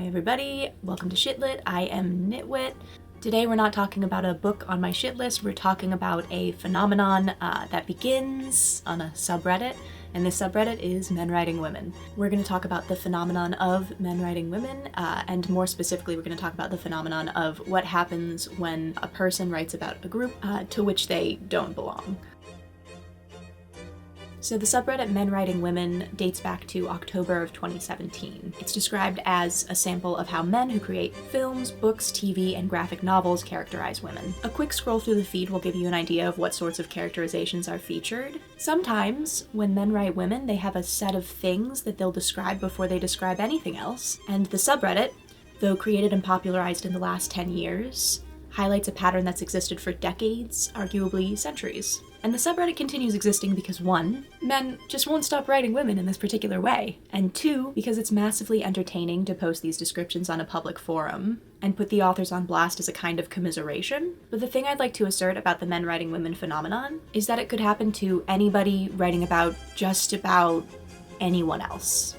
everybody, welcome to Shitlit. I am Nitwit. Today we're not talking about a book on my shit list, we're talking about a phenomenon that begins on a subreddit, and this subreddit is men writing women. We're going to talk about the phenomenon of men writing women, and more specifically we're going to talk about the phenomenon of what happens when a person writes about a group to which they don't belong. So the subreddit Men Writing Women dates back to October of 2017. It's described as a sample of how men who create films, books, TV, and graphic novels characterize women. A quick scroll through the feed will give you an idea of what sorts of characterizations are featured. Sometimes, when men write women, they have a set of things that they'll describe before they describe anything else. And the subreddit, though created and popularized in the last 10 years, highlights a pattern that's existed for decades, arguably centuries. And the subreddit continues existing because 1, men just won't stop writing women in this particular way, and 2, because it's massively entertaining to post these descriptions on a public forum and put the authors on blast as a kind of commiseration. But the thing I'd like to assert about the men writing women phenomenon is that it could happen to anybody writing about just about anyone else.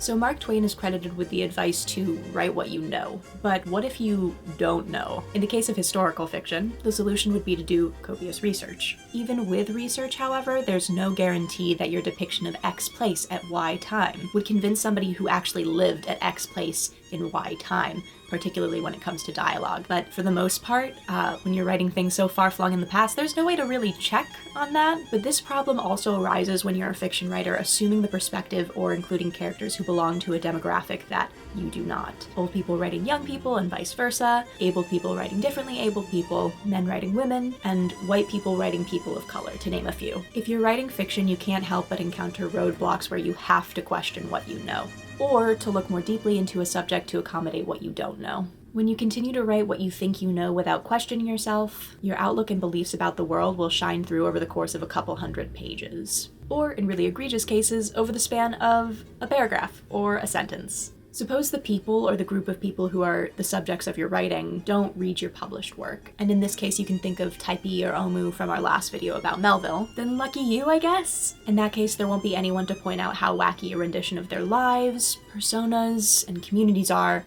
So Mark Twain is credited with the advice to write what you know, but what if you don't know? In the case of historical fiction, the solution would be to do copious research. Even with research, however, there's no guarantee that your depiction of X place at Y time would convince somebody who actually lived at X place in Y time, particularly when it comes to dialogue. But for the most part, when you're writing things so far-flung in the past, there's no way to really check on that. But this problem also arises when you're a fiction writer assuming the perspective or including characters who belong to a demographic that you do not. Old people writing young people and vice versa, able people writing differently abled people, men writing women, and white people writing people of color, to name a few. If you're writing fiction, you can't help but encounter roadblocks where you have to question what you know, or to look more deeply into a subject to accommodate what you don't know. When you continue to write what you think you know without questioning yourself, your outlook and beliefs about the world will shine through over the course of a couple hundred pages. Or, in really egregious cases, over the span of a paragraph or a sentence. Suppose the people or the group of people who are the subjects of your writing don't read your published work, and in this case you can think of Taipei or Omu from our last video about Melville, then lucky you, I guess? In that case, there won't be anyone to point out how wacky a rendition of their lives, personas, and communities are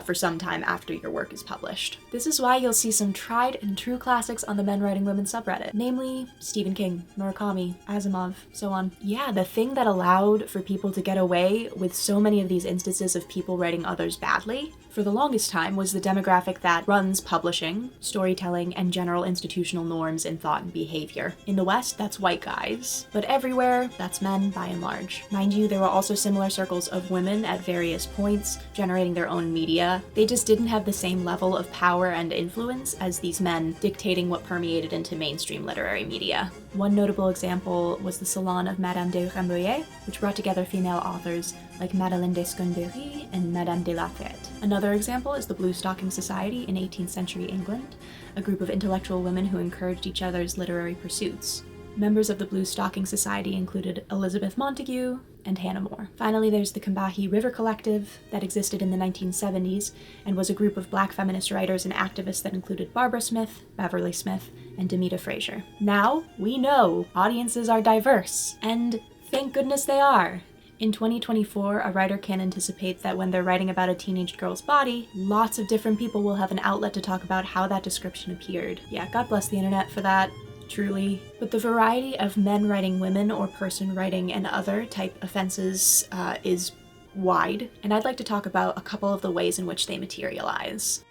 for some time after your work is published. This is why you'll see some tried and true classics on the Men Writing Women subreddit, namely Stephen King, Murakami, Asimov, so on. Yeah, the thing that allowed for people to get away with so many of these instances of people writing others badly, for the longest time, was the demographic that runs publishing, storytelling, and general institutional norms in thought and behavior. In the West, that's white guys, but everywhere, that's men by and large. Mind you, there were also similar circles of women at various points, generating their own media. They just didn't have the same level of power and influence as these men dictating what permeated into mainstream literary media. One notable example was the Salon of Madame de Rambouillet, which brought together female authors like Madeleine de Sconberry and Madame de Lafayette. Another example is the Blue Stocking Society in 18th century England, a group of intellectual women who encouraged each other's literary pursuits. Members of the Blue Stocking Society included Elizabeth Montagu and Hannah More. Finally, there's the Combahee River Collective that existed in the 1970s and was a group of black feminist writers and activists that included Barbara Smith, Beverly Smith, and Demita Frazier. Now, we know audiences are diverse, and thank goodness they are. In 2024, a writer can anticipate that when they're writing about a teenage girl's body, lots of different people will have an outlet to talk about how that description appeared. Yeah, God bless the internet for that. Truly. But the variety of men writing women or person writing and other type offenses is wide, and I'd like to talk about a couple of the ways in which they materialize.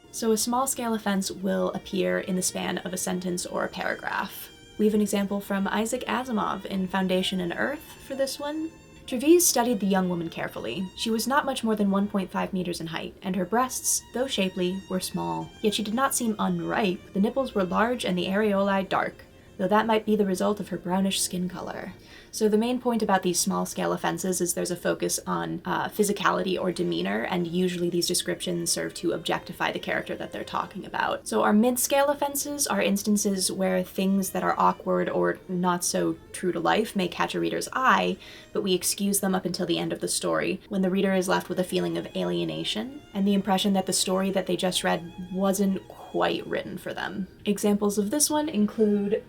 So a small-scale offense will appear in the span of a sentence or a paragraph. We have an example from Isaac Asimov in Foundation and Earth for this one. Treves studied the young woman carefully. She was not much more than 1.5 meters in height, and her breasts, though shapely, were small. Yet she did not seem unripe. The nipples were large and the areolae dark, though that might be the result of her brownish skin color. So the main point about these small-scale offenses is there's a focus on physicality or demeanor, and usually these descriptions serve to objectify the character that they're talking about. So our mid-scale offenses are instances where things that are awkward or not so true to life may catch a reader's eye, but we excuse them up until the end of the story, when the reader is left with a feeling of alienation, and the impression that the story that they just read wasn't quite written for them. Examples of this one include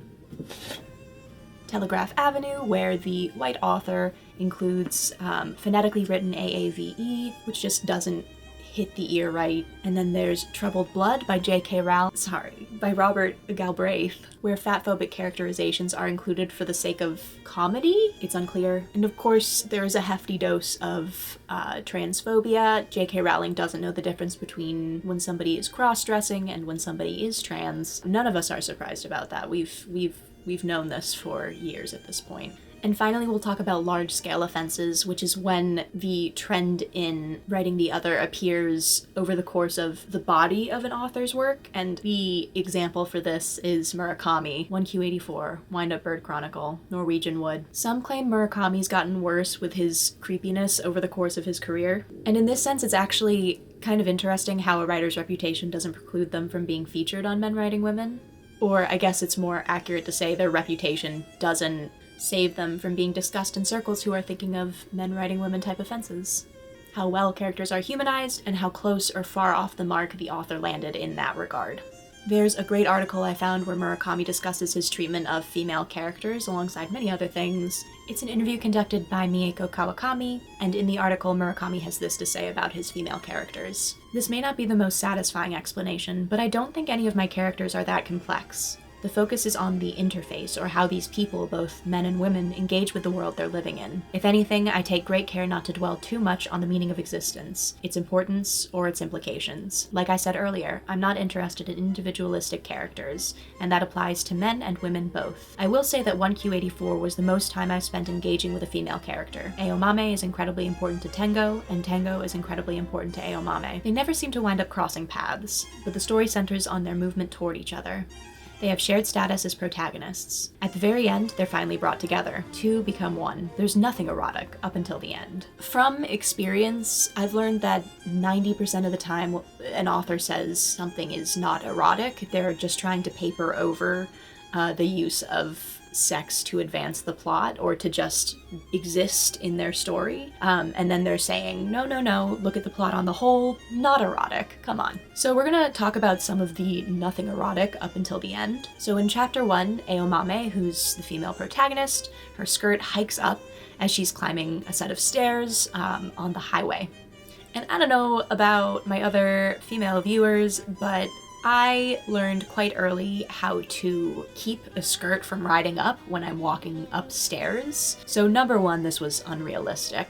Telegraph Avenue, where the white author includes phonetically written AAVE, which just doesn't hit the ear right. And then there's Troubled Blood by by Robert Galbraith, where fatphobic characterizations are included for the sake of comedy. It's unclear. And of course, there is a hefty dose of transphobia. J.K. Rowling doesn't know the difference between when somebody is cross-dressing and when somebody is trans. None of us are surprised about that. We've known this for years at this point. And finally, we'll talk about large-scale offenses, which is when the trend in writing the other appears over the course of the body of an author's work. And the example for this is Murakami, 1Q84, Wind-Up Bird Chronicle, Norwegian Wood. Some claim Murakami's gotten worse with his creepiness over the course of his career. And in this sense, it's actually kind of interesting how a writer's reputation doesn't preclude them from being featured on Men Writing Women. Or I guess it's more accurate to say their reputation doesn't save them from being discussed in circles who are thinking of men writing women type offenses. How well characters are humanized, and how close or far off the mark the author landed in that regard. There's a great article I found where Murakami discusses his treatment of female characters alongside many other things. It's an interview conducted by Mieko Kawakami, and in the article Murakami has this to say about his female characters. This may not be the most satisfying explanation, but I don't think any of my characters are that complex. The focus is on the interface, or how these people, both men and women, engage with the world they're living in. If anything, I take great care not to dwell too much on the meaning of existence, its importance, or its implications. Like I said earlier, I'm not interested in individualistic characters, and that applies to men and women both. I will say that 1Q84 was the most time I've spent engaging with a female character. Aomame is incredibly important to Tengo, and Tengo is incredibly important to Aomame. They never seem to wind up crossing paths, but the story centers on their movement toward each other. They have shared status as protagonists. At the very end, they're finally brought together. Two become one. There's nothing erotic up until the end. From experience, I've learned that 90% of the time an author says something is not erotic, they're just trying to paper over the use of sex to advance the plot or to just exist in their story. And then they're saying, no, look at the plot on the whole, not erotic, come on. So we're gonna talk about some of the nothing erotic up until the end. So in chapter 1, Aomame, who's the female protagonist, her skirt hikes up as she's climbing a set of stairs on the highway. And I don't know about my other female viewers, but I learned quite early how to keep a skirt from riding up when I'm walking upstairs. So number 1, this was unrealistic.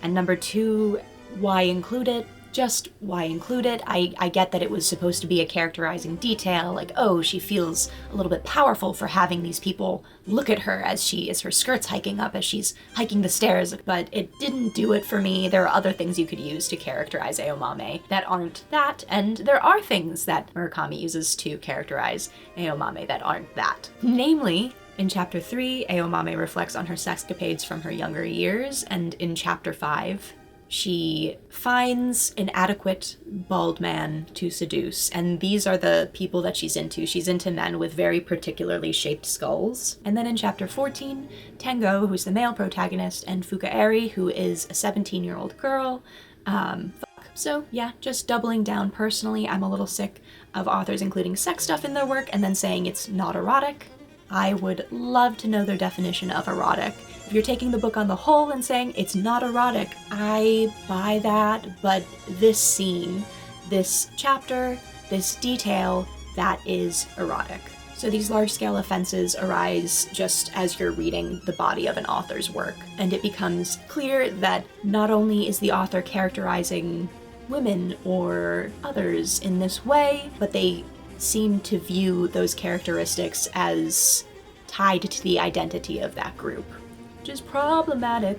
And number 2, why include it? Just why include it? I get that it was supposed to be a characterizing detail, like, oh, she feels a little bit powerful for having these people look at her as her skirt's hiking up, as she's hiking the stairs, but it didn't do it for me. There are other things you could use to characterize Aomame that aren't that, and there are things that Murakami uses to characterize Aomame that aren't that. Namely, in chapter 3, Aomame reflects on her sexcapades from her younger years, and in chapter 5, she finds an adequate bald man to seduce, and these are the people that she's into. She's into men with very particularly shaped skulls. And then in chapter 14, Tengo, who's the male protagonist, and Fukaeri, who is a 17-year-old girl, So yeah, just doubling down personally. I'm a little sick of authors including sex stuff in their work and then saying it's not erotic. I would love to know their definition of erotic. If you're taking the book on the whole and saying it's not erotic, I buy that, but this scene, this chapter, this detail, that is erotic. So these large-scale offenses arise just as you're reading the body of an author's work, and it becomes clear that not only is the author characterizing women or others in this way, but they seem to view those characteristics as tied to the identity of that group, which is problematic.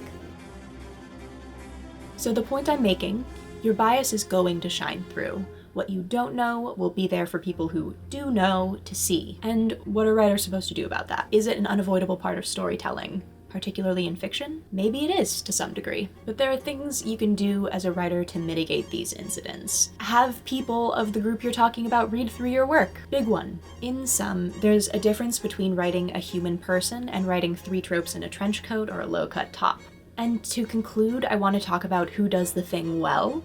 So the point I'm making, your bias is going to shine through. What you don't know will be there for people who do know to see. And what are writers supposed to do about that? Is it an unavoidable part of storytelling? Particularly in fiction? Maybe it is to some degree, but there are things you can do as a writer to mitigate these incidents. Have people of the group you're talking about read through your work. Big one. In sum, there's a difference between writing a human person and writing 3 tropes in a trench coat or a low-cut top. And to conclude, I want to talk about who does the thing well.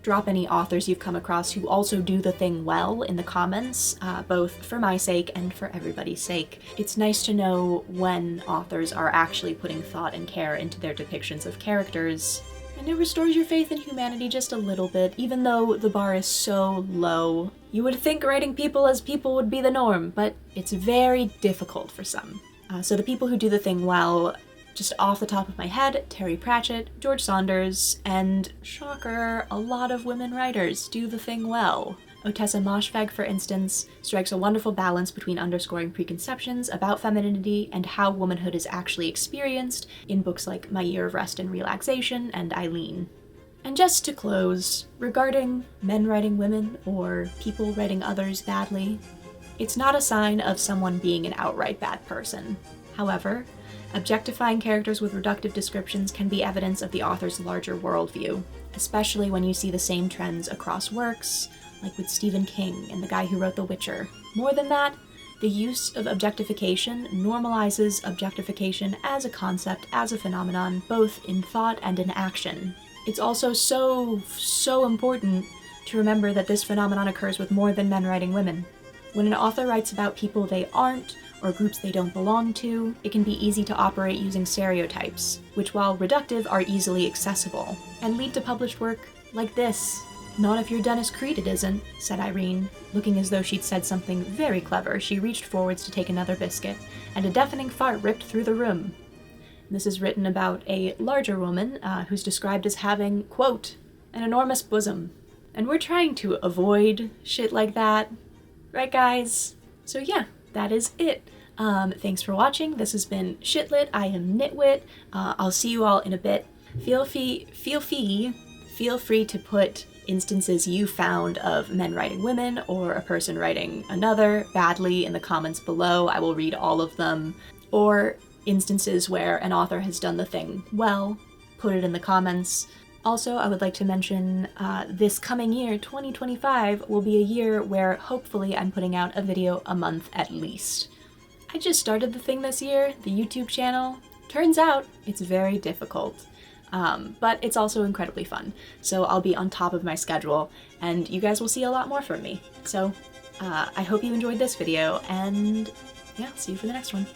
drop any authors you've come across who also do the thing well in the comments, both for my sake and for everybody's sake. It's nice to know when authors are actually putting thought and care into their depictions of characters, and it restores your faith in humanity just a little bit, even though the bar is so low. You would think writing people as people would be the norm, but it's very difficult for some. So the people who do the thing well, just off the top of my head, Terry Pratchett, George Saunders, and, shocker, a lot of women writers do the thing well. Ottessa Moshfegh, for instance, strikes a wonderful balance between underscoring preconceptions about femininity and how womanhood is actually experienced in books like My Year of Rest and Relaxation and Eileen. And just to close, regarding men writing women or people writing others badly, it's not a sign of someone being an outright bad person. However, objectifying characters with reductive descriptions can be evidence of the author's larger worldview, especially when you see the same trends across works, like with Stephen King and the guy who wrote The Witcher. More than that, the use of objectification normalizes objectification as a concept, as a phenomenon, both in thought and in action. It's also so important to remember that this phenomenon occurs with more than men writing women. When an author writes about people they aren't, or groups they don't belong to, it can be easy to operate using stereotypes, which while reductive are easily accessible, and lead to published work like this. "Not if you're Dennis Creed, it isn't," said Irene, looking as though she'd said something very clever. She reached forwards to take another biscuit, and a deafening fart ripped through the room. This is written about a larger woman who's described as having, quote, "an enormous bosom." And we're trying to avoid shit like that, right guys? So yeah, that is it. Thanks for watching. This has been Shitlit. I am Nitwit. I'll see you all in a bit. Feel free to put instances you found of men writing women or a person writing another badly in the comments below. I will read all of them. Or instances where an author has done the thing well, put it in the comments. Also, I would like to mention this coming year, 2025, will be a year where hopefully I'm putting out a video a month at least. I just started the thing this year, the YouTube channel. Turns out it's very difficult. But it's also incredibly fun. So I'll be on top of my schedule, and you guys will see a lot more from me. So I hope you enjoyed this video, and yeah, see you for the next one.